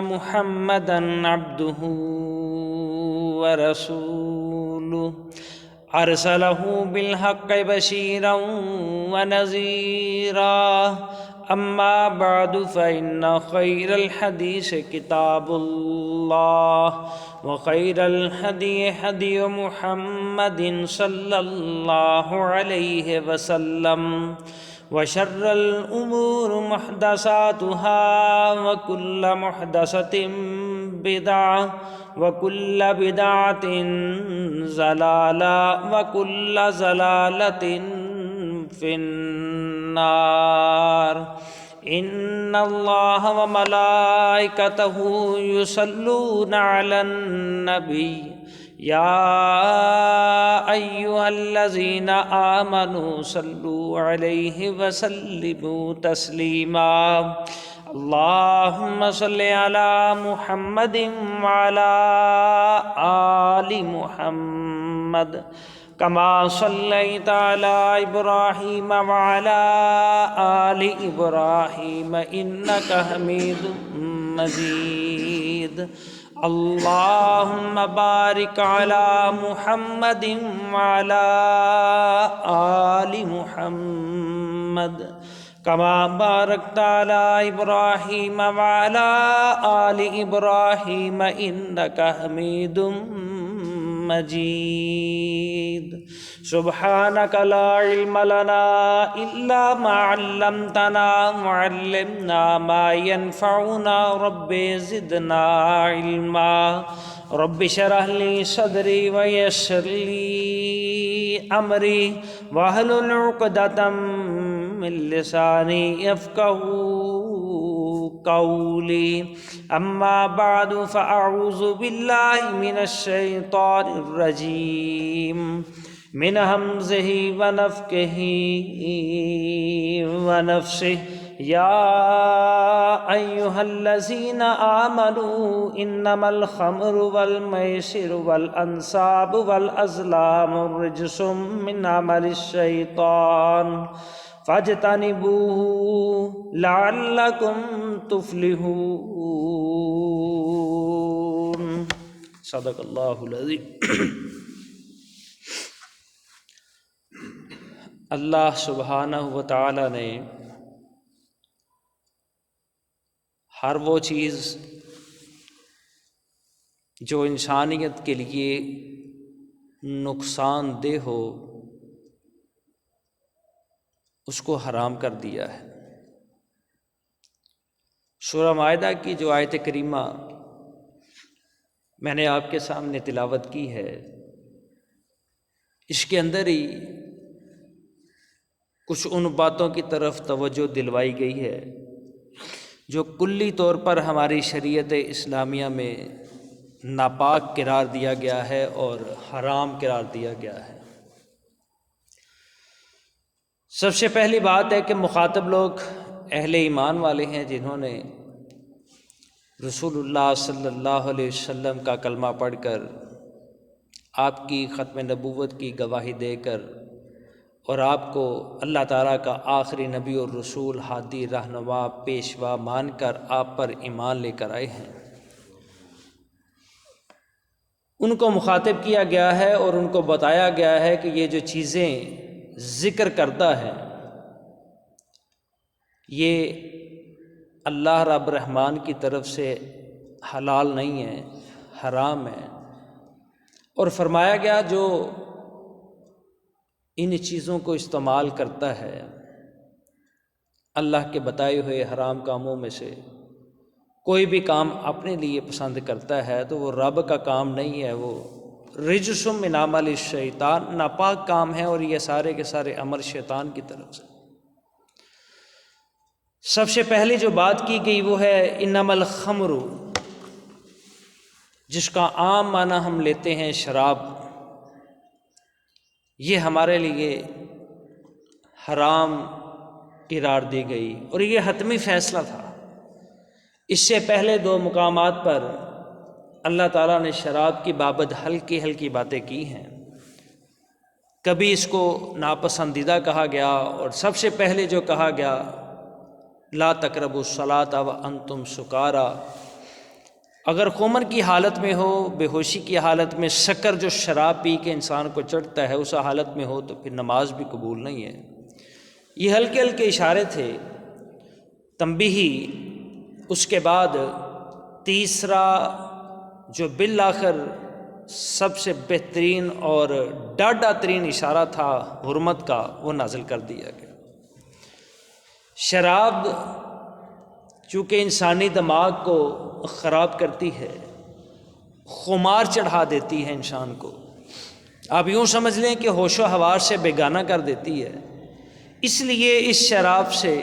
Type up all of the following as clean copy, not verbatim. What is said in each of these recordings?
محمدا عبده ورسوله أرسله بالحق بشيرا ونذيرا أما بعد فإن خير الحديث كتاب الله وخير الهدي هدي محمد صلى الله عليه وسلم وشر الأمور محدثاتها وكل محدثة بدعة وكل بدعة ضلالة وكل ضلالة في النار إن الله وملائكته يصلون على النبي يا أيها الذين آمنوا صلوا عليه وسلموا تسليما اللهم صل على محمد وعلى آل محمد كما صليت على إبراهيم وعلى آل إبراهيم إنك حميد مجيد اللهم بارك على محمد وعلى آل محمد كما باركت على إبراهيم وعلى آل إبراهيم إنك حميد مجيد سبحانك لا علم لنا إلا ما علمتنا وعلمنا ما ينفعنا رب زدنا علما رب اشرح لي صدري ويسر لي أمري واحلل عقدة من لساني يفقهوا قولي أما بعد فأعوذ بالله من الشيطان الرجيم من همزه ونفخه ونفسه يا أيها الذين آمنوا إنما الخمر والميسر والأنصاب والأزلام رجس من عمل الشيطان فاجتنبوه لعلكم تفلحون صدق اللہ العظیم۔ اللہ سبحانہ و تعالی نے ہر وہ چیز جو انسانیت کے لیے نقصان دہ ہو اس کو حرام کر دیا ہے۔ سورہ مائدہ کی جو آیت کریمہ میں نے آپ کے سامنے تلاوت کی ہے، اس کے اندر ہی کچھ ان باتوں کی طرف توجہ دلوائی گئی ہے جو کلی طور پر ہماری شریعت اسلامیہ میں ناپاک قرار دیا گیا ہے اور حرام قرار دیا گیا ہے۔ سب سے پہلی بات ہے کہ مخاطب لوگ اہل ایمان والے ہیں جنہوں نے رسول اللہ صلی اللہ علیہ وسلم کا کلمہ پڑھ کر آپ کی ختم نبوت کی گواہی دے کر اور آپ کو اللہ تعالیٰ کا آخری نبی اور رسول ہادی رہنما پیشوا مان کر آپ پر ایمان لے کر آئے ہیں۔ ان کو مخاطب کیا گیا ہے اور ان کو بتایا گیا ہے کہ یہ جو چیزیں ذکر کردہ ہے یہ اللہ رب رحمان کی طرف سے حلال نہیں ہے، حرام ہے، اور فرمایا گیا جو ان چیزوں کو استعمال کرتا ہے اللہ کے بتائے ہوئے حرام کاموں میں سے کوئی بھی کام اپنے لیے پسند کرتا ہے تو وہ رب کا کام نہیں ہے، وہ رجس من عمل الشیطان ناپاک کام ہے، اور یہ سارے کے سارے عمل شیطان کی طرف سے۔ سب سے پہلی جو بات کی گئی وہ ہے انما الخمر، جس کا عام معنی ہم لیتے ہیں شراب، یہ ہمارے لیے حرام قرار دی گئی اور یہ حتمی فیصلہ تھا۔ اس سے پہلے دو مقامات پر اللہ تعالیٰ نے شراب کی بابت ہلکی ہلکی باتیں کی ہیں، کبھی اس کو ناپسندیدہ کہا گیا، اور سب سے پہلے جو کہا گیا لا تقربوا الصلاۃ وانتم سکارا، اگر خمر کی حالت میں ہو، بے ہوشی کی حالت میں، سکر جو شراب پی کے انسان کو چڑھتا ہے اس حالت میں ہو تو پھر نماز بھی قبول نہیں ہے۔ یہ ہلکے ہلکے اشارے تھے تنبیہی۔ اس کے بعد تیسرا جو بالآخر سب سے بہترین اور ڈاڈا ترین اشارہ تھا حرمت کا، وہ نازل کر دیا گیا۔ شراب چونکہ انسانی دماغ کو خراب کرتی ہے، خمار چڑھا دیتی ہے انسان کو، آپ یوں سمجھ لیں کہ ہوش و حواس سے بیگانہ کر دیتی ہے، اس لیے اس شراب سے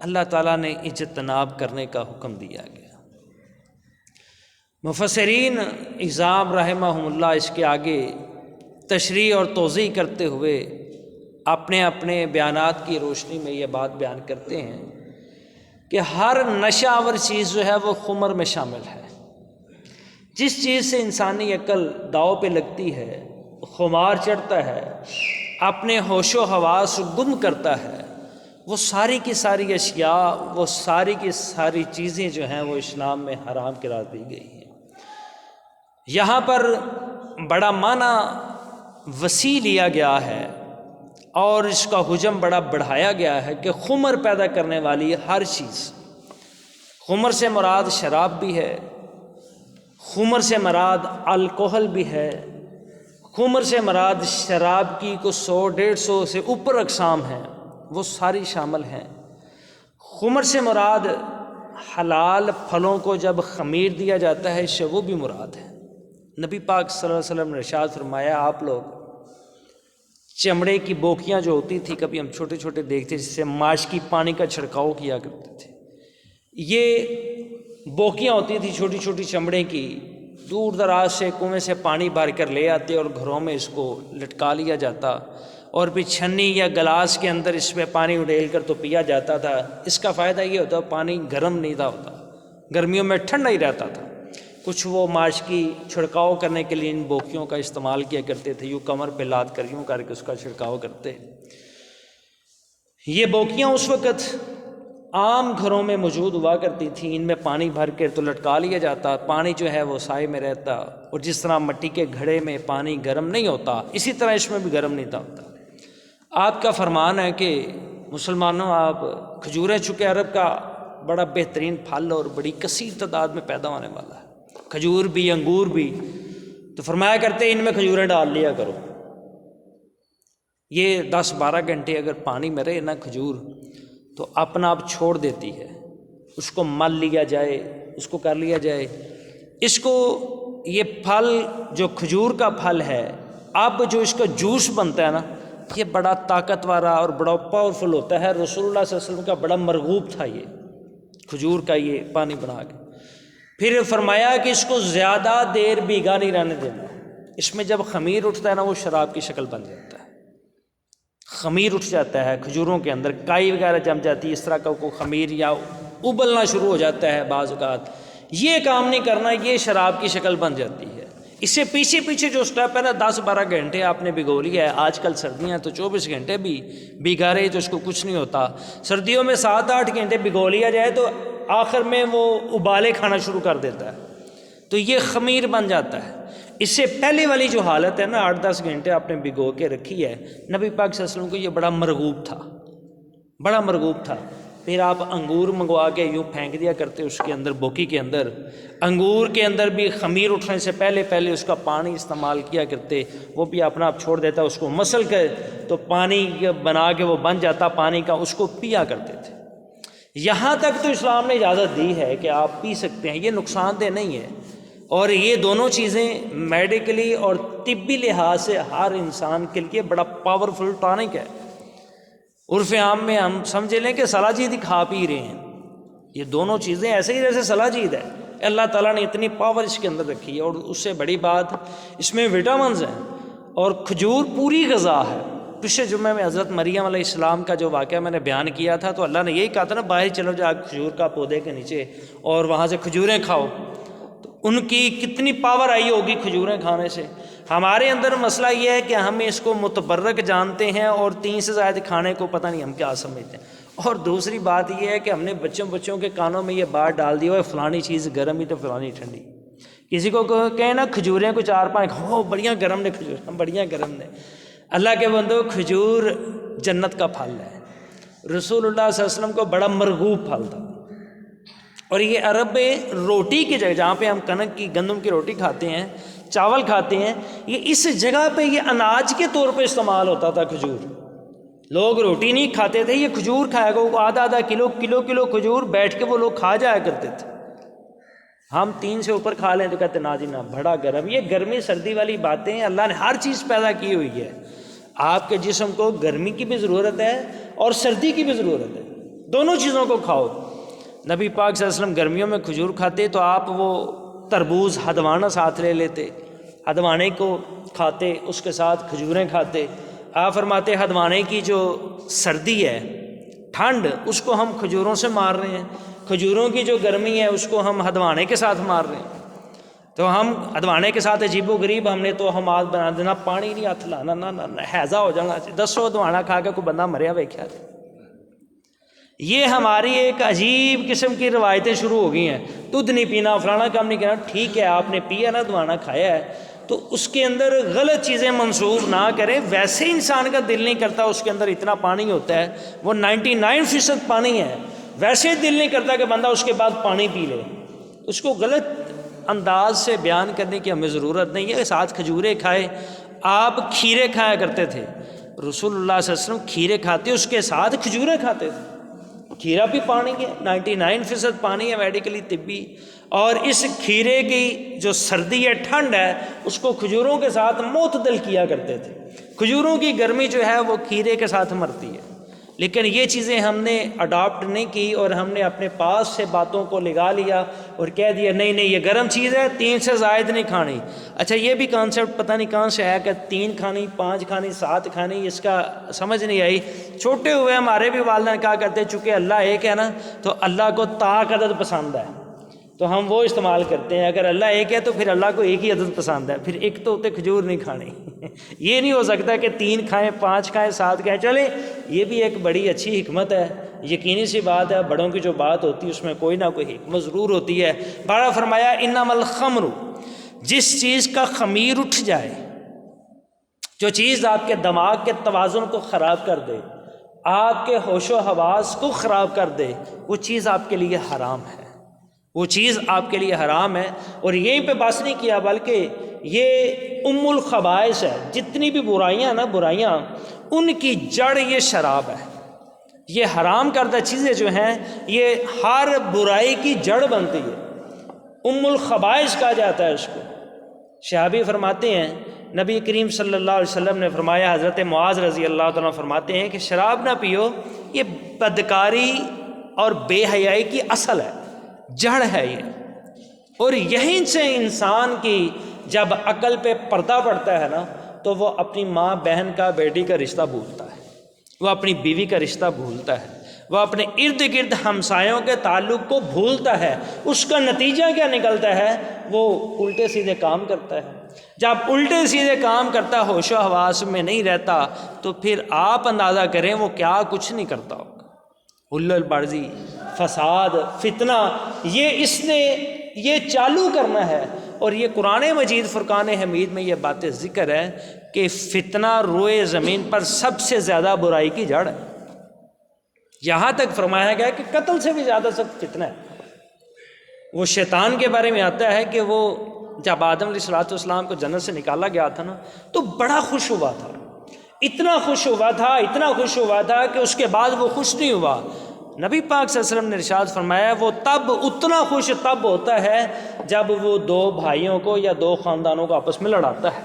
اللہ تعالیٰ نے اجتناب کرنے کا حکم دیا گیا۔ مفسرین اعظام رحمہم اللہ اس کے آگے تشریح اور توضیح کرتے ہوئے اپنے اپنے بیانات کی روشنی میں یہ بات بیان کرتے ہیں کہ ہر نشہ آور چیز جو ہے وہ خمر میں شامل ہے۔ جس چیز سے انسانی عقل داؤ پہ لگتی ہے، خمار چڑھتا ہے، اپنے ہوش و حواس گم کرتا ہے، وہ ساری کی ساری اشیاء، وہ ساری کی ساری چیزیں جو ہیں وہ اسلام میں حرام قرار دی گئی ہیں۔ یہاں پر بڑا معنی وسیع لیا گیا ہے اور اس کا حجم بڑا بڑھایا گیا ہے کہ خمر پیدا کرنے والی ہر چیز، خمر سے مراد شراب بھی ہے، خمر سے مراد الکحل بھی ہے، خمر سے مراد شراب کی کو 100-150 سے اوپر اقسام ہیں، وہ ساری شامل ہیں۔ خمر سے مراد حلال پھلوں کو جب خمیر دیا جاتا ہے اس سے وہ بھی مراد ہے۔ نبی پاک صلی اللہ علیہ وسلم نے ارشاد فرمایا، آپ لوگ چمڑے کی بوکیاں جو ہوتی تھی، کبھی ہم چھوٹے چھوٹے دیکھتے جس سے ماشکی پانی کا چھڑکاؤ کیا کرتے تھے، یہ بوکیاں ہوتی تھی چھوٹی چھوٹی چمڑے کی، دور دراز سے کنویں سے پانی بھر کر لے آتے اور گھروں میں اس کو لٹکا لیا جاتا اور پھر چھنی یا گلاس کے اندر اس میں پانی اڈیل کر تو پیا جاتا تھا۔ اس کا فائدہ یہ ہوتا پانی گرم نہیں تھا ہوتا، گرمیوں میں ٹھنڈا ہی رہتا تھا۔ کچھ وہ ماشکی چھڑکاؤ کرنے کے لیے ان بوکیوں کا استعمال کیا کرتے تھے، یوں کمر پہ لاد کر یوں کر کے اس کا چھڑکاؤ کرتے۔ یہ بوکیاں اس وقت عام گھروں میں موجود ہوا کرتی تھیں، ان میں پانی بھر کے تو لٹکا لیا جاتا، پانی جو ہے وہ سائے میں رہتا، اور جس طرح مٹی کے گھڑے میں پانی گرم نہیں ہوتا اسی طرح اس میں بھی گرم نہیں ہوتا۔ آپ کا فرمان ہے کہ مسلمانوں، آپ کھجوریں، چونکہ عرب کا بڑا بہترین پھل اور بڑی کثیر تعداد میں پیدا ہونے والا ہے، کھجور بھی انگور بھی، تو فرمایا کرتے ان میں کھجوریں ڈال لیا کرو۔ یہ 10-12 گھنٹے اگر پانی میں رہے نا کھجور تو اپنا آپ چھوڑ دیتی ہے، اس کو مل لیا جائے، اس کو کر لیا جائے، اس کو یہ پھل جو کھجور کا پھل ہے، اب جو اس کا جوس بنتا ہے نا، یہ بڑا طاقت والا اور بڑا پاورفل ہوتا ہے۔ رسول اللہ صلی اللہ علیہ وسلم کا بڑا مرغوب تھا یہ کھجور کا یہ پانی بنا کے۔ پھر فرمایا کہ اس کو زیادہ دیر بھیگا نہیں رہنے دینا، اس میں جب خمیر اٹھتا ہے نا وہ شراب کی شکل بن جاتا ہے، خمیر اٹھ جاتا ہے کھجوروں کے اندر، کائی وغیرہ جم جاتی ہے، اس طرح کا کوئی خمیر یا ابلنا شروع ہو جاتا ہے بعض اوقات۔ یہ کام نہیں کرنا، یہ شراب کی شکل بن جاتی ہے۔ اس سے پیچھے پیچھے جو سٹیپ ہے نا، 10-12 گھنٹے آپ نے بھگو لیا ہے، آج کل سردیاں تو 24 گھنٹے بھی بھگا رہے تو اس کو کچھ نہیں ہوتا، سردیوں میں 7-8 گھنٹے بھگو لیا جائے تو آخر میں وہ ابالے کھانا شروع کر دیتا ہے، تو یہ خمیر بن جاتا ہے۔ اس سے پہلے والی جو حالت ہے نا، 8-10 گھنٹے آپ نے بھگو کے رکھی ہے، نبی پاک صلی اللہ علیہ وسلم کو یہ بڑا مرغوب تھا، بڑا مرغوب تھا۔ پھر آپ انگور منگوا کے یوں پھینک دیا کرتے اس کے اندر، بوکی کے اندر، انگور کے اندر بھی خمیر اٹھنے سے پہلے پہلے اس کا پانی استعمال کیا کرتے، وہ بھی اپنا آپ چھوڑ دیتا، اس کو مسل کے تو پانی بنا کے وہ بن جاتا پانی کا، اس کو پیا کرتے تھے۔ یہاں تک تو اسلام نے اجازت دی ہے کہ آپ پی سکتے ہیں، یہ نقصان دہ نہیں ہے، اور یہ دونوں چیزیں میڈیکلی اور طبی لحاظ سے ہر انسان کے لیے بڑا پاورفل ٹانک ہے۔ عرف عام میں ہم سمجھ لیں کہ سلاجید ہی کھا پی رہے ہیں، یہ دونوں چیزیں ایسے ہی جیسے سلاجید ہے، اللہ تعالیٰ نے اتنی پاور اس کے اندر رکھی ہے، اور اس سے بڑی بات اس میں وٹامنز ہیں، اور کھجور پوری غذا ہے۔ پچھلے جمعے میں حضرت مریم علیہ السلام کا جو واقعہ میں نے بیان کیا تھا، تو اللہ نے یہی کہا تھا نا، باہر چلو جا کھجور کا پودے کے نیچے اور وہاں سے کھجوریں کھاؤ، تو ان کی کتنی پاور آئی ہوگی کھجوریں کھانے سے۔ ہمارے اندر مسئلہ یہ ہے کہ ہم اس کو متبرک جانتے ہیں اور 3 سے زائد کھانے کو پتہ نہیں ہم کیا سمجھتے ہیں، اور دوسری بات یہ ہے کہ ہم نے بچوں کے کانوں میں یہ بات ڈال دی ہو فلانی چیز گرم ہی تو فلانی ٹھنڈی. کسی کو کہیں نا کھجوریں کو 4-5 ہو بڑیاں گرم نے کھجور بڑیاں گرم نے. اللہ کے بندو کھجور جنت کا پھل ہے. رسول اللہ صلی اللہ علیہ وسلم کو بڑا مرغوب پھل تھا. اور یہ عرب روٹی کی جگہ جہاں پہ ہم کنک کی گندم کی روٹی کھاتے ہیں چاول کھاتے ہیں یہ اس جگہ پہ یہ اناج کے طور پہ استعمال ہوتا تھا کھجور. لوگ روٹی نہیں کھاتے تھے یہ کھجور کھایا گا آدھا کلو کھجور بیٹھ کے وہ لوگ کھا جایا کرتے تھے. ہم 3 سے اوپر کھا لیں تو کہتے نا جی نا بڑا گرم. یہ گرمی سردی والی باتیں اللہ نے ہر چیز پیدا کی ہوئی ہے. آپ کے جسم کو گرمی کی بھی ضرورت ہے اور سردی کی بھی ضرورت ہے. دونوں چیزوں کو کھاؤ. نبی پاک صلی اللہ علیہ وسلم گرمیوں میں کھجور کھاتے تو آپ وہ تربوز ہدوانہ ساتھ لے لیتے ہدوانے کو کھاتے اس کے ساتھ کھجوریں کھاتے. آپ فرماتے ہدوانے کی جو سردی ہے ٹھنڈ اس کو ہم کھجوروں سے مار رہے ہیں کھجوروں کی جو گرمی ہے اس کو ہم ہدوانے کے ساتھ مار رہے ہیں. تو ہم ہدوانے کے ساتھ عجیب و غریب ہم نے تو ہماد بنا دینا پانی نہیں ہاتھ لانا نہ حیضہ ہو جانا 10 ہدوانا کھا کے کوئی بندہ مریا ویکھیا. یہ ہماری ایک عجیب قسم کی روایتیں شروع ہو گئی ہیں. دودھ نہیں پینا فلانا کام نہیں کرنا. ٹھیک ہے آپ نے پیا نا ہدوانا کھایا ہے تو اس کے اندر غلط چیزیں منسوخ نہ کریں. ویسے انسان کا دل نہیں کرتا اس کے اندر اتنا پانی ہوتا ہے وہ 99% پانی ہے. ویسے دل نہیں کرتا کہ بندہ اس کے بعد پانی پی لے. اس کو غلط انداز سے بیان کرنے کی ہمیں ضرورت نہیں ہے. ساتھ کھجورے کھائے. آپ کھیرے کھایا کرتے تھے. رسول اللہ صلی اللہ علیہ وسلم کھیرے کھاتے اس کے ساتھ کھجورے کھاتے تھے. کھیرا بھی پانی ہے 99% پانی ہے میڈیکلی طبی. اور اس کھیرے کی جو سردی ہے ٹھنڈ ہے اس کو کھجوروں کے ساتھ معتدل کیا کرتے تھے. کھجوروں کی گرمی جو ہے وہ کھیرے کے ساتھ مرتی ہے. لیکن یہ چیزیں ہم نے اڈاپٹ نہیں کی اور ہم نے اپنے پاس سے باتوں کو لگا لیا اور کہہ دیا نہیں یہ گرم چیز ہے 3 سے زائد نہیں کھانی. اچھا یہ بھی کانسیپٹ پتہ نہیں کہاں سے آیا کہ 3 کھانی 5 کھانی 7 کھانی اس کا سمجھ نہیں آئی. چھوٹے ہوئے ہمارے بھی والدین کہا کرتے چونکہ اللہ ایک ہے نا تو اللہ کو طاق عدد پسند ہے تو ہم وہ استعمال کرتے ہیں. اگر اللہ ایک ہے تو پھر اللہ کو ایک ہی عدد پسند ہے. پھر ایک تو ہوتے کھجور نہیں کھانی. یہ نہیں ہو سکتا کہ 3 کھائیں 5 کھائیں 7 کھائیں. چلیں یہ بھی ایک بڑی اچھی حکمت ہے. یقینی سی بات ہے بڑوں کی جو بات ہوتی ہے اس میں کوئی نہ کوئی حکمت ضرور ہوتی ہے. بارہ فرمایا انما الخمر جس چیز کا خمیر اٹھ جائے جو چیز آپ کے دماغ کے توازن کو خراب کر دے آپ کے ہوش و حواس کو خراب کر دے وہ چیز آپ کے لیے حرام ہے. وہ چیز آپ کے لیے حرام ہے. اور یہیں پہ بس نہیں کیا بلکہ یہ ام الخبائث ہے. جتنی بھی برائیاں نا برائیاں ان کی جڑ یہ شراب ہے. یہ حرام کردہ چیزیں جو ہیں یہ ہر برائی کی جڑ بنتی ہے. ام الخبائث کہا جاتا ہے اس کو. شہابی فرماتے ہیں نبی کریم صلی اللہ علیہ وسلم نے فرمایا حضرت معاذ رضی اللہ تعالیٰ فرماتے ہیں کہ شراب نہ پیو یہ بدکاری اور بے حیائی کی اصل ہے جڑ ہے یہ. اور یہیں سے انسان کی جب عقل پہ پردہ پڑتا ہے نا تو وہ اپنی ماں بہن کا بیٹی کا رشتہ بھولتا ہے وہ اپنی بیوی کا رشتہ بھولتا ہے وہ اپنے ارد گرد ہمسایوں کے تعلق کو بھولتا ہے. اس کا نتیجہ کیا نکلتا ہے وہ الٹے سیدھے کام کرتا ہے. جب الٹے سیدھے کام کرتا ہوش و حواس میں نہیں رہتا تو پھر آپ اندازہ کریں وہ کیا کچھ نہیں کرتا ہوگا. حلل بازی فساد فتنہ یہ اس نے یہ چالو کرنا ہے. اور یہ قرآن مجید فرقان حمید میں یہ باتیں ذکر ہے کہ فتنہ روئے زمین پر سب سے زیادہ برائی کی جڑ ہے. یہاں تک فرمایا گیا کہ قتل سے بھی زیادہ سخت فتنہ ہے. وہ شیطان کے بارے میں آتا ہے کہ وہ جب آدم علیہ الصلوۃ والسلام کو جنت سے نکالا گیا تھا نا تو بڑا خوش ہوا تھا. اتنا خوش ہوا تھا کہ اس کے بعد وہ خوش نہیں ہوا. نبی پاک صلی اللہ علیہ وسلم نے ارشاد فرمایا وہ تب اتنا خوش تب ہوتا ہے جب وہ 2 بھائیوں کو یا 2 خاندانوں کو آپس میں لڑاتا ہے.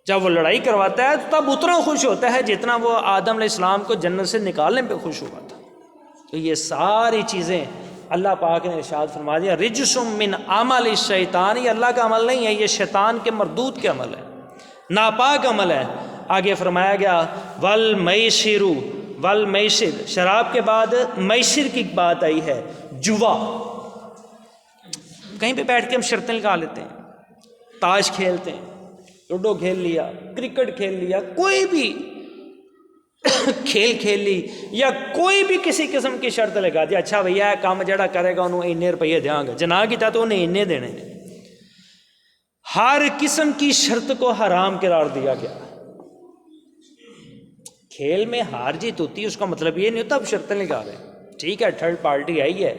جب وہ لڑائی کرواتا ہے تب اتنا خوش ہوتا ہے جتنا وہ آدم علیہ السلام کو جنت سے نکالنے پہ خوش ہوا تھا. تو یہ ساری چیزیں اللہ پاک نے ارشاد فرما دیا رجس من عمل الشیطان. یہ اللہ کا عمل نہیں ہے یہ شیطان کے مردود کے عمل ہے ناپاک عمل ہے. آگے فرمایا گیا والمیسر شراب کے بعد میسر کی بات آئی ہے. جوا کہیں پہ بیٹھ کے ہم شرطیں لگا لیتے ہیں تاش کھیلتے ہیں لوڈو کھیل لیا کرکٹ کھیل لیا کوئی بھی کھیل کھیل لی یا کوئی بھی کسی قسم کی شرط لگا دی، اچھا بھیا کام جڑا کرے گا انہوں اتنے روپیے دیاں گا، جناح کیتا تو انہیں اتنے دینے ہیں۔ ہر قسم کی شرط کو حرام قرار دیا گیا۔ کھیل میں ہار جیت ہوتی ہے، اس کا مطلب یہ نہیں ہوتا اب شرطیں لگا رہے، ٹھیک ہے تھرڈ پارٹی آئی ہے،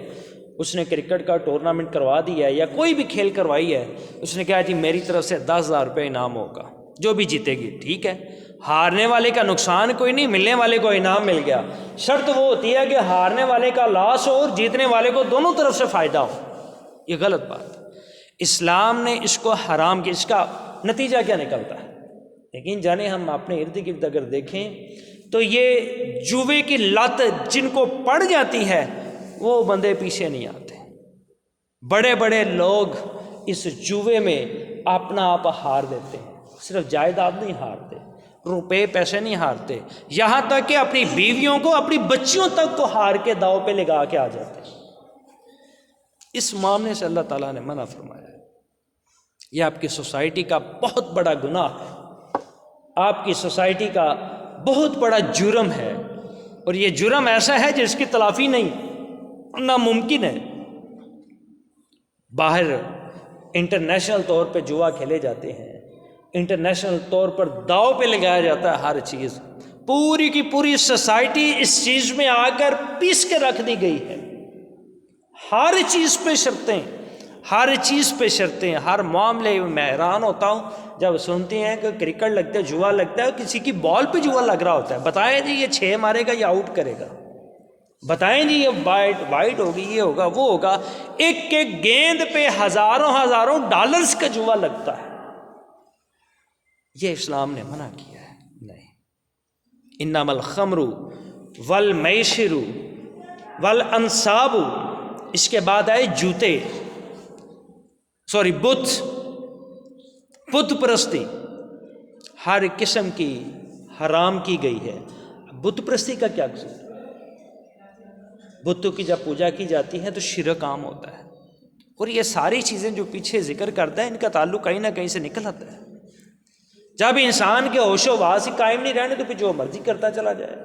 اس نے کرکٹ کا ٹورنامنٹ کروا دیا ہے یا کوئی بھی کھیل کروائی ہے، اس نے کہا جی میری طرف سے 10,000 روپے انعام ہوگا، جو بھی جیتے گی، ٹھیک ہے، ہارنے والے کا نقصان کوئی نہیں، ملنے والے کو انعام مل گیا۔ شرط وہ ہوتی ہے کہ ہارنے والے کا لاس ہو اور جیتنے والے کو دونوں طرف سے فائدہ ہو، یہ غلط بات ہے۔ اسلام نے اس کو حرام کیا، اس کا نتیجہ کیا نکلتا ہے؟ لیکن جانے ہم اپنے ارد گرد اگر دیکھیں تو یہ جوے کی لت جن کو پڑ جاتی ہے وہ بندے پیچھے نہیں آتے۔ بڑے بڑے لوگ اس جوے میں اپنا آپ ہار دیتے ہیں، صرف جائیداد نہیں ہارتے، روپے پیسے نہیں ہارتے، یہاں تک کہ اپنی بیویوں کو اپنی بچیوں تک کو ہار کے داؤ پہ لگا کے آ جاتے ہیں۔ اس معاملے سے اللہ تعالیٰ نے منع فرمایا ہے۔ یہ آپ کی سوسائٹی کا بہت بڑا گناہ ہے، آپ کی سوسائٹی کا بہت بڑا جرم ہے، اور یہ جرم ایسا ہے جس کی تلافی نہیں، ناممکن ہے۔ باہر انٹرنیشنل طور پہ جوا کھیلے جاتے ہیں، انٹرنیشنل طور پر داؤ پہ لگایا جاتا ہے ہر چیز، پوری کی پوری سوسائٹی اس چیز میں آ کر پیس کے رکھ دی گئی ہے، ہر چیز پہ شرطیں، ہر چیز پہ شرطیں، ہر معاملے میں حیران ہوتا ہوں جب سنتے ہیں کہ کرکٹ لگتا ہے، جوا لگتا ہے، کسی کی بال پہ جوا لگ رہا ہوتا ہے، بتائیں جی یہ 6 مارے گا یا آؤٹ کرے گا، بتائیں جی یہ وائٹ ہوگی، یہ ہوگا وہ ہوگا، ایک ایک گیند پہ ہزاروں ڈالرز کا جوا لگتا ہے۔ یہ اسلام نے منع کیا ہے، نہیں، انما الخمر والمیسر والانصاب، اس کے بعد آئے جوتے، بت پرستی ہر قسم کی حرام کی گئی ہے۔ بت پرستی کا کیا قصور؟ بتوں کی جب پوجا کی جاتی ہے تو شرک عام ہوتا ہے، اور یہ ساری چیزیں جو پیچھے ذکر کرتا ہے ان کا تعلق کہیں نہ کہیں سے نکل آتا ہے۔ جب انسان کے ہوش و حواس قائم نہیں رہنے تو پھر جو مرضی کرتا چلا جائے،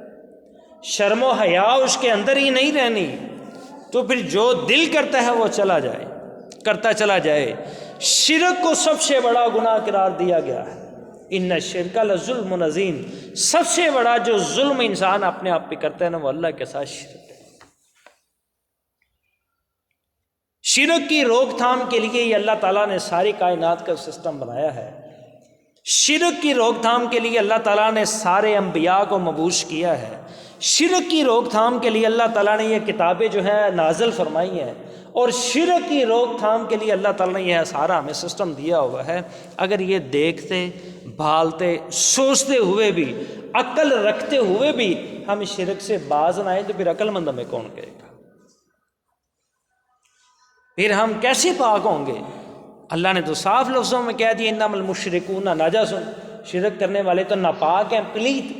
شرم و حیا اس کے اندر ہی نہیں رہنی تو پھر جو دل کرتا ہے وہ کرتا چلا جائے۔ شرک کو سب سے بڑا گناہ قرار دیا گیا ہے، ان الشرک لظلم عظیم، سب سے بڑا جو ظلم انسان اپنے آپ پہ کرتا ہے نا وہ اللہ کے ساتھ شرک ہے۔ شرک کی روک تھام کے لیے یہ اللہ تعالیٰ نے ساری کائنات کا سسٹم بنایا ہے۔ شرک کی روک تھام کے لیے اللہ تعالیٰ نے سارے انبیاء کو مبعوث کیا ہے۔ شرک کی روک تھام کے لیے اللہ تعالیٰ نے یہ کتابیں جو ہیں نازل فرمائی ہیں، اور شرک کی روک تھام کے لیے اللہ تعالیٰ نے یہ سارا ہمیں سسٹم دیا ہوا ہے۔ اگر یہ دیکھتے بھالتے سوچتے ہوئے بھی عقل رکھتے ہوئے بھی ہم شرک سے باز نہ آئیں تو پھر عقل مند ہمیں کون کہے گا؟ پھر ہم کیسے پاک ہوں گے؟ اللہ نے تو صاف لفظوں میں کہہ دیا انما المشرکون نجس، شرک کرنے والے تو ناپاک ہیں، پلید۔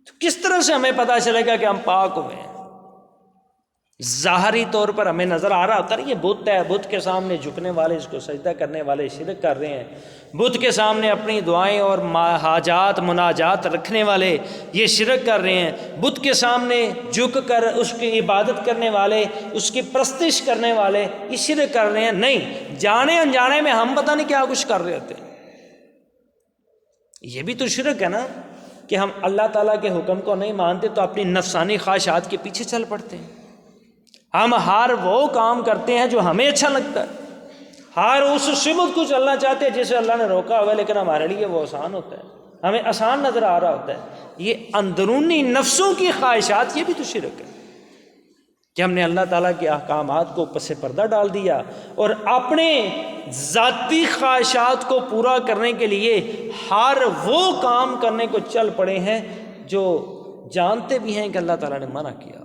تو کس طرح سے ہمیں پتہ چلے گا کہ ہم پاک ہوئے ہیں؟ ظاہری طور پر ہمیں نظر آ رہا ہوتا ہے یہ بت ہے، بت کے سامنے جھکنے والے، اس کو سجدہ کرنے والے شرک کر رہے ہیں، بت کے سامنے اپنی دعائیں اور حاجات مناجات رکھنے والے یہ شرک کر رہے ہیں، بت کے سامنے جھک کر اس کی عبادت کرنے والے، اس کی پرستش کرنے والے یہ شرک کر رہے ہیں۔ نہیں، جانے انجانے میں ہم پتہ نہیں کیا کچھ کر رہے ہوتے ہیں۔ یہ بھی تو شرک ہے نا کہ ہم اللہ تعالیٰ کے حکم کو نہیں مانتے تو اپنی نفسانی خواہشات کے پیچھے چل پڑتے ہیں۔ ہم ہر وہ کام کرتے ہیں جو ہمیں اچھا لگتا ہے، ہر اس سمت کو چلنا چاہتے ہیں جسے اللہ نے روکا ہوا ہے، لیکن ہمارے لیے وہ آسان ہوتا ہے، ہمیں آسان نظر آ رہا ہوتا ہے۔ یہ اندرونی نفسوں کی خواہشات، یہ بھی تو شرک ہے کہ ہم نے اللہ تعالیٰ کے احکامات کو پس پردہ ڈال دیا اور اپنے ذاتی خواہشات کو پورا کرنے کے لیے ہر وہ کام کرنے کو چل پڑے ہیں جو جانتے بھی ہیں کہ اللہ تعالیٰ نے منع کیا۔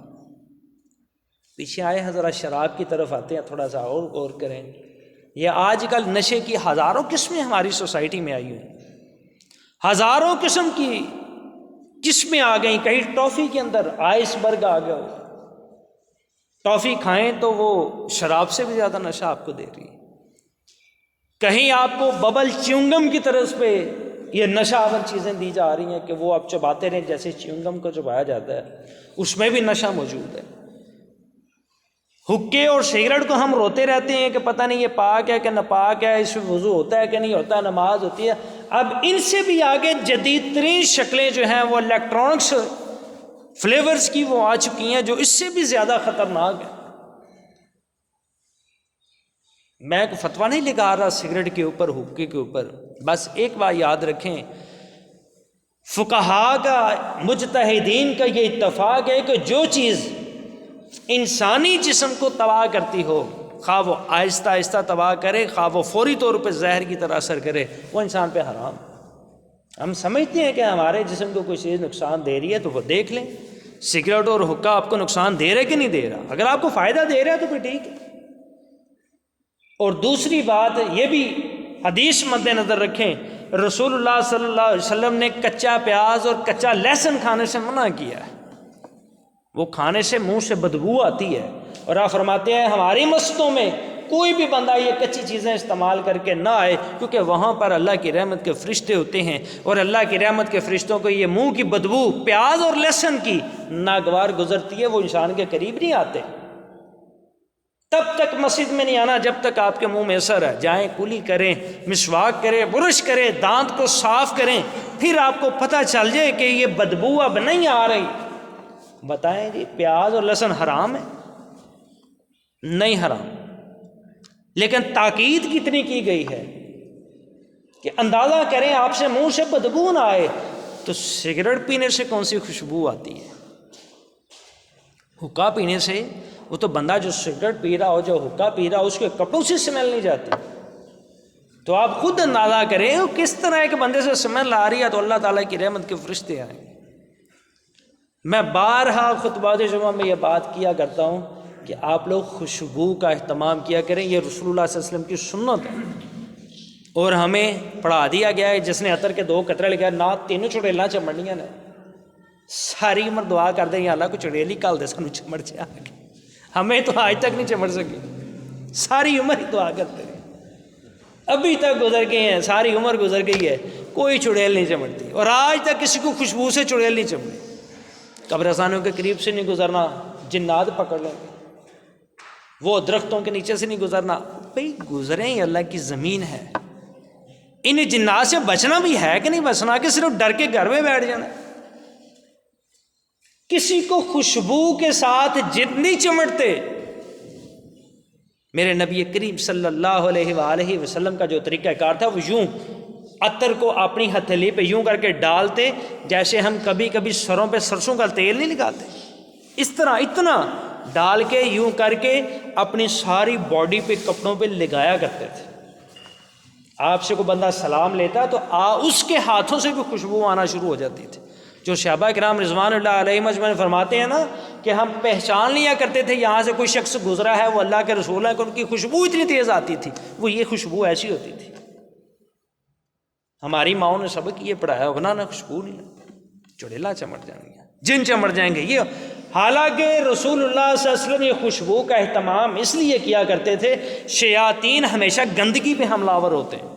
پیچھے آئے حضرت شراب کی طرف آتے ہیں، تھوڑا سا اور غور کریں۔ یہ آج کل نشے کی ہزاروں قسمیں ہماری سوسائٹی میں آئی ہوئی، ہزاروں قسم کی قسمیں آ گئیں۔ کہیں ٹافی کے اندر آئس برگ آ گیا، ٹافی کھائیں تو وہ شراب سے بھی زیادہ نشہ آپ کو دے رہی ہے۔ کہیں آپ کو ببل چیونگم کی طرف پہ یہ نشہ آور چیزیں دی جا رہی ہیں کہ وہ آپ چباتے رہیں جیسے چیونگم کو چبایا جاتا ہے، اس میں بھی نشہ موجود ہے۔ حکے اور سگریٹ کو ہم روتے رہتے ہیں کہ پتہ نہیں یہ پاک ہے کہ ناپاک ہے، اس میں وضو ہوتا ہے کہ نہیں ہوتا، نماز ہوتی ہے۔ اب ان سے بھی آگے جدید ترین شکلیں جو ہیں وہ الیکٹرانکس فلیورز کی وہ آ چکی ہیں جو اس سے بھی زیادہ خطرناک ہے۔ میں کوئی فتویٰ نہیں لگا رہا سگریٹ کے اوپر، حکے کے اوپر، بس ایک بات یاد رکھیں، فقہاء کا، مجتہدین کا یہ اتفاق ہے کہ جو چیز انسانی جسم کو تباہ کرتی ہو، خواہ وہ آہستہ آہستہ تباہ کرے، خواہ وہ فوری طور پہ زہر کی طرح اثر کرے، وہ انسان پہ حرام۔ ہم سمجھتے ہیں کہ ہمارے جسم کو کوئی چیز نقصان دے رہی ہے تو وہ دیکھ لیں، سگریٹ اور حکہ آپ کو نقصان دے رہا ہے کہ نہیں دے رہا، اگر آپ کو فائدہ دے رہا ہے تو پھر ٹھیک ہے۔ اور دوسری بات یہ بھی حدیث مد نظر رکھیں، رسول اللہ صلی اللہ علیہ وسلم نے کچا پیاز اور کچا لہسن کھانے سے منع کیا ہے، وہ کھانے سے منہ سے بدبو آتی ہے، اور آپ فرماتے ہیں ہماری مسجدوں میں کوئی بھی بندہ یہ کچی چیزیں استعمال کر کے نہ آئے، کیونکہ وہاں پر اللہ کی رحمت کے فرشتے ہوتے ہیں، اور اللہ کی رحمت کے فرشتوں کو یہ منہ کی بدبو پیاز اور لہسن کی ناگوار گزرتی ہے، وہ انسان کے قریب نہیں آتے۔ تب تک مسجد میں نہیں آنا جب تک آپ کے منہ میں اثر ہے، جائیں کلی کریں، مسواک کریں، برش کریں، دانت کو صاف کریں، پھر آپ کو پتہ چل جائے کہ یہ بدبو اب نہیں آ رہی۔ بتائیں جی پیاز اور لہسن حرام ہے؟ نہیں حرام، لیکن تاکید کتنی کی گئی ہے کہ اندازہ کریں آپ سے منہ سے بدبو نہ آئے۔ تو سگریٹ پینے سے کون سی خوشبو آتی ہے؟ حکا پینے سے، وہ تو بندہ جو سگریٹ پی رہا ہو، جو حکا پی رہا ہو، اس کے کپڑوں سے سمیل نہیں جاتی۔ تو آپ خود اندازہ کریں کس طرح ایک بندے سے سمیل آ رہی ہے، تو اللہ تعالیٰ کی رحمت کے فرشتے آئیں گے۔ میں بارہا خطبات جمعہ میں یہ بات کیا کرتا ہوں کہ آپ لوگ خوشبو کا اہتمام کیا کریں، یہ رسول اللہ صلی اللہ علیہ وسلم کی سنت ہے، اور ہمیں پڑھا دیا گیا ہے جس نے عطر کے 2 قطرے لگائے نہ تینوں چڑیلاں چمڑیاں نے ساری عمر دعا کر دیں یا اللہ کو چڑیلی کال دے سانو چمڑ جا کے، ہمیں تو آج تک نہیں چمڑ سکی، ساری عمر ہی دعا کرتے رہے، ابھی تک گزر گئے ہیں، ساری عمر گزر گئی ہے، کوئی چڑیل نہیں چمڑتی، اور آج تک کسی کو خوشبو سے چڑیل نہیں چمڑی۔ قبرستانوں کے قریب سے نہیں گزرنا، جنات پکڑ لیں گے، وہ درختوں کے نیچے سے نہیں گزرنا، بھئی گزریں، یہ اللہ کی زمین ہے، ان جنات سے بچنا بھی ہے کہ نہیں بچنا، کہ صرف ڈر کے گھر میں بیٹھ جانا۔ کسی کو خوشبو کے ساتھ جتنی چمٹتے، میرے نبی کریم صلی اللہ علیہ وآلہ وسلم کا جو طریقہ کار تھا، وہ یوں عطر کو اپنی ہتھیلی پہ یوں کر کے ڈالتے جیسے ہم کبھی کبھی سروں پہ سرسوں کا تیل نہیں لگاتے، اس طرح اتنا ڈال کے یوں کر کے اپنی ساری باڈی پہ، کپڑوں پہ لگایا کرتے تھے۔ آپ سے کوئی بندہ سلام لیتا تو اس کے ہاتھوں سے بھی خوشبو آنا شروع ہو جاتی تھی۔ جو صحابہ کرام رضوان اللہ علیہم اجمعین فرماتے ہیں نا کہ ہم پہچان لیا کرتے تھے یہاں سے کوئی شخص گزرا ہے وہ اللہ کے رسول ہے، کہ ان کی خوشبو اتنی تیز آتی تھی، وہ یہ خوشبو ایسی ہوتی تھی۔ ہماری ماؤں نے سبق یہ پڑھایا، بنانا خوشبو نہیں، چڑیلا چمٹ جائیں گے، جن چمٹ جائیں گے۔ یہ حالانکہ رسول اللہ صلی اللہ علیہ وسلم یہ خوشبو کا اہتمام اس لیے کیا کرتے تھے، شیاطین ہمیشہ گندگی پہ حملہ آور ہوتے ہیں،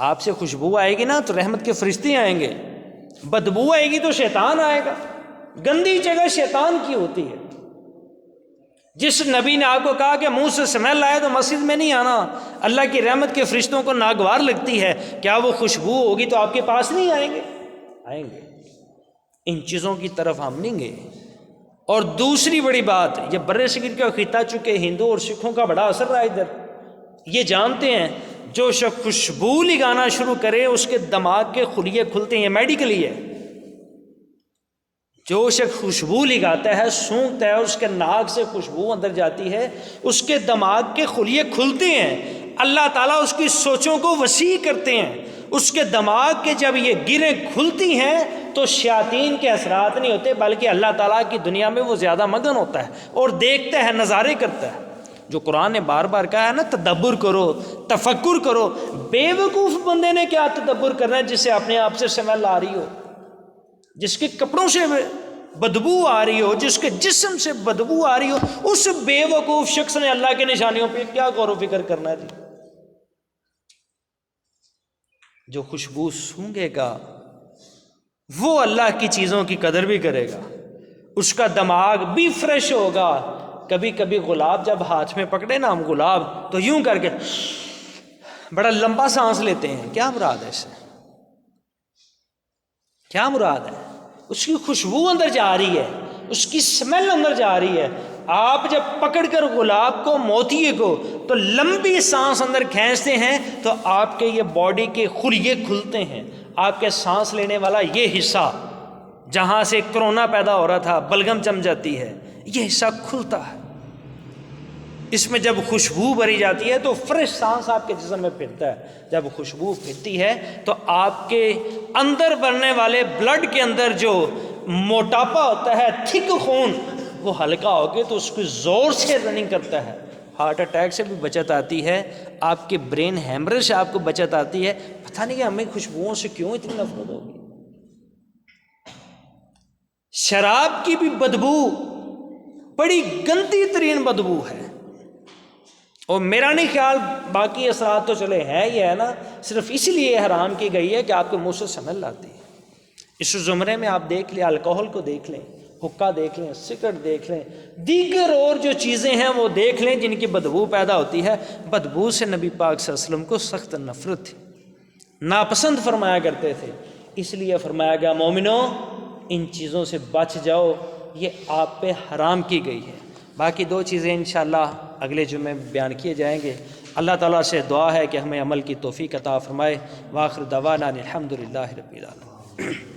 آپ سے خوشبو آئے گی نا تو رحمت کے فرشتے آئیں گے، بدبو آئے گی تو شیطان آئے گا۔ گندی جگہ شیطان کی ہوتی ہے۔ جس نبی نے آپ کو کہا کہ منہ سے سمیل آئے تو مسجد میں نہیں آنا، اللہ کی رحمت کے فرشتوں کو ناگوار لگتی ہے، کیا وہ خوشبو ہوگی تو آپ کے پاس نہیں آئیں گے؟ آئیں گے۔ ان چیزوں کی طرف ہم نہیں گے۔ اور دوسری بڑی بات، یہ برِ صغیر کا خطہ چونکہ ہندو اور سکھوں کا بڑا اثر رہا ہے ادھر، یہ جانتے ہیں جو شخص خوشبو لگانا شروع کرے اس کے دماغ کے خلیے کھلتے ہیں، یہ میڈیکلی ہے۔ جو شخص خوشبو لگاتا ہے، سونگتا ہے، اس کے ناک سے خوشبو اندر جاتی ہے، اس کے دماغ کے خلیے کھلتے ہیں، اللہ تعالیٰ اس کی سوچوں کو وسیع کرتے ہیں، اس کے دماغ کے جب یہ گریں کھلتی ہیں تو شیاطین کے اثرات نہیں ہوتے، بلکہ اللہ تعالیٰ کی دنیا میں وہ زیادہ مگن ہوتا ہے اور دیکھتا ہے، نظارے کرتا ہے۔ جو قرآن نے بار بار کہا ہے نا تدبر کرو، تفکر کرو، بے وقوف بندے نے کیا تدبر کرنا ہے جس سے اپنے آپ سے سمیل آ رہی ہو، جس کے کپڑوں سے بدبو آ رہی ہو، جس کے جسم سے بدبو آ رہی ہو، اس بے وقوف شخص نے اللہ کے نشانیوں پہ کیا غور و فکر کرنا ہے جی؟ جو خوشبو سونگھے گا وہ اللہ کی چیزوں کی قدر بھی کرے گا، اس کا دماغ بھی فریش ہوگا۔ کبھی کبھی گلاب جب ہاتھ میں پکڑے نا ہم گلاب، تو یوں کر کے بڑا لمبا سانس لیتے ہیں، کیا مراد ہے اس سے؟ کیا مراد ہے؟ اس کی خوشبو اندر جا رہی ہے، اس کی سمیل اندر جا رہی ہے۔ آپ جب پکڑ کر گلاب کو، موتیے کو، تو لمبی سانس اندر کھینچتے ہیں تو آپ کے یہ باڈی کے خلیے کھلتے ہیں، آپ کے سانس لینے والا یہ حصہ جہاں سے کرونا پیدا ہو رہا تھا، بلغم جم جاتی ہے، یہ حصہ کھلتا ہے۔ اس میں جب خوشبو بھری جاتی ہے تو فریش سانس آپ کے جسم میں پھرتا ہے۔ جب خوشبو پھرتی ہے تو آپ کے اندر بننے والے بلڈ کے اندر جو موٹاپا ہوتا ہے، تھک خون، وہ ہلکا ہو کے تو اس کو زور سے رننگ کرتا ہے۔ ہارٹ اٹیک سے بھی بچت آتی ہے، آپ کے برین ہیمریج سے آپ کو بچت آتی ہے۔ پتہ نہیں کہ ہمیں خوشبوؤں سے کیوں اتنی نفرت ہوگی۔ شراب کی بھی بدبو بڑی گندی ترین بدبو ہے، اور میرا نہیں خیال باقی اثرات تو چلے ہیں ہی ہے نا، صرف اس لیے حرام کی گئی ہے کہ آپ کے منہ سے سمیل آتی ہے۔ اس زمرے میں آپ دیکھ لیں، الکوہل کو دیکھ لیں، حقہ دیکھ لیں، سگریٹ دیکھ لیں، دیگر اور جو چیزیں ہیں وہ دیکھ لیں جن کی بدبو پیدا ہوتی ہے۔ بدبو سے نبی پاک صلی اللہ علیہ وسلم کو سخت نفرت تھی، ناپسند فرمایا کرتے تھے۔ اس لیے فرمایا گیا مومنو ان چیزوں سے بچ جاؤ، یہ آپ پہ حرام کی گئی ہے۔ باقی دو چیزیں انشاءاللہ اگلے جمعے میں بیان کیے جائیں گے۔ اللہ تعالیٰ سے دعا ہے کہ ہمیں عمل کی توفیق عطا فرمائے۔ وآخر دعوانا الحمدللہ رب العالمین۔